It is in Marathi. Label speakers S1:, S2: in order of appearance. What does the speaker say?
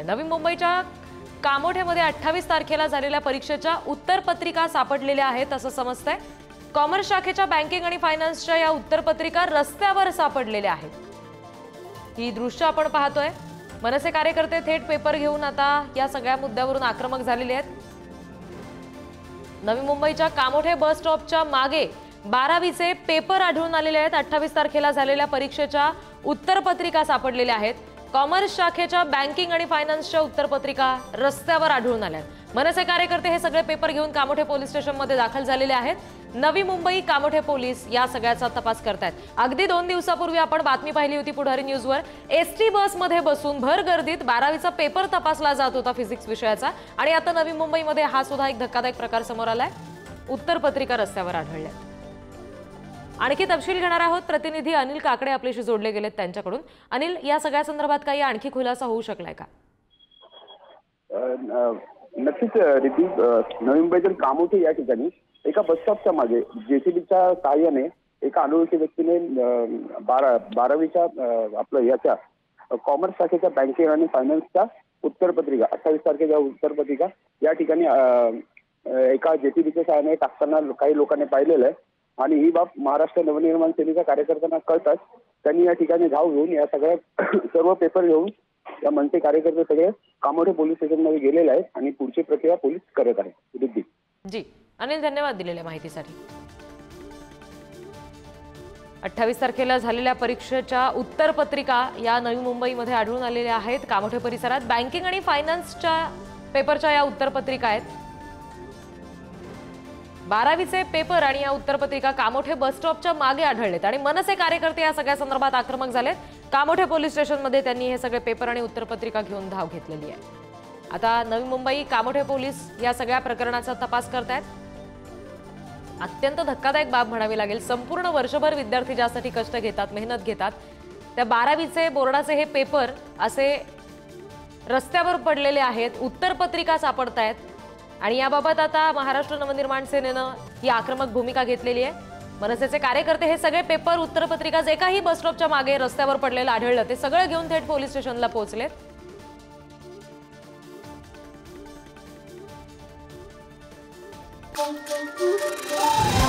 S1: नवी मुंबईच्या कामोठ्यामध्ये 28 तारखेला झालेल्या परीक्षेच्या उत्तरपत्रिका सापडलेल्या आहेत असं समजतंय। कॉमर्स शाखेच्या बँकिंग आणि फायनान्सच्या या उत्तरपत्रिका रस्त्यावर सापडलेल्या आहेत। ही दृश्य आपण पाहतोय। मनसे कार्यकर्ते थेट पेपर घेऊन आता या सगळ्या मुद्द्यावरून आक्रमक झालेले आहेत। नवी मुंबईच्या कामोठे बस स्टॉपच्या मागे 12वीचे पेपर आढळून आलेले आहेत। 28 तारखेला झालेल्या परीक्षेच्या उत्तरपत्रिका सापडलेल्या आहेत। कॉमर्स शाखेच्या बँकिंग आणि फायनान्सच्या उत्तरपत्रिका रस्त्यावर आढळून आल्या आहेत। मनसे कार्यकर्ते हे सगळे पेपर घेऊन कामोठे पोलीस स्टेशनमध्ये दाखल झालेले आहेत। नवी मुंबई कामोठे पोलीस या सगळ्याचा तपास करतायत। अगदी 2 दिवसापूर्वी आपण बातमी पाहिली होती पुढारी न्यूजवर। एसटी बसमध्ये बसून भर गर्दीत 12वीचा पेपर तपासला जात होता फिजिक्स विषयाचा, आणि आता नवी मुंबईमध्ये हा सुद्धा एक धक्कादायक प्रकार समोर आलाय। उत्तरपत्रिका रस्त्यावर आढळल्या। आणखी तपशील घेणार आहोत। प्रतिनिधी अनिल काकडे आपल्याशी जोडले गेलेत त्यांच्याकडून। अनिल, या सगळ्या संदर्भात काही आणखी खुलासा होऊ शकलाय का?
S2: नक्कीच रिती, नवी मुंबईतील कामोठे या ठिकाणी एका बस स्टॉपच्या मागे जेसीबीच्या सहाय्याने एका अनोळखी व्यक्तीने 12वीच्या आपलं याच्या कॉमर्स शाखेच्या बँकिंग आणि फायनान्सच्या उत्तरपत्रिका 28 तारखेच्या उत्तरपत्रिका या ठिकाणी एका जेसीबीच्या सहाय्याने टाकताना काही लोकांनी पाहिलेलं आहे। आणि ही बाब महाराष्ट्र नवनिर्माण सेनेच्या कार्यकर्त्यांना कळताच त्यांनी या ठिकाणी धाव घेऊन या सगळ्या सर्व पेपर घेऊन या मनसे कार्यकर्ते सगळे कामोठे पोलीस स्टेशनमध्ये गेलेले आहेत आणि पुढची प्रक्रिया पोलीस करत आहेत।
S1: जी अनिल, धन्यवाद दिलेल्या माहितीसाठी। 28 तारखेला झालेल्या परीक्षेच्या उत्तरपत्रिका या नवी मुंबईमध्ये आढळून आलेल्या आहेत। कामोठे परिसरात बँकिंग आणि फायनान्सच्या पेपरच्या या उत्तरपत्रिका आहेत। 12वीचे पेपर आणि या उत्तरपत्रिका कामोठे बस स्टॉपच्या मागे आढळलेत आणि मनसे कार्यकर्ते या सगळ्या संदर्भात आक्रमक झालेत। कामोठे पोलीस स्टेशनमध्ये त्यांनी हे सगळे पेपर आणि उत्तरपत्रिका घेऊन धाव घेतलेली आहे। आता नवी मुंबई कामोठे पोलीस या सगळ्या प्रकरणाचा तपास करतायत। अत्यंत धक्कादायक बाब म्हणावी लागेल। संपूर्ण वर्षभर विद्यार्थी ज्यासाठी कष्ट घेतात, मेहनत घेतात, त्या 12वीचे बोर्डाचे हे पेपर असे रस्त्यावर पडलेले आहेत। उत्तरपत्रिका सापडतायत आणि याबाबत आता महाराष्ट्र नवनिर्माण सेनेनं ही आक्रमक भूमिका घेतलेली आहे। मनसेचे कार्यकर्ते हे सगळे पेपर, उत्तरपत्रिका जे काही बस स्टॉपच्या मागे रस्त्यावर पडलेलं आढळलं ते सगळं घेऊन थेट पोलीस स्टेशनला पोहोचलेत।
S3: Thank you.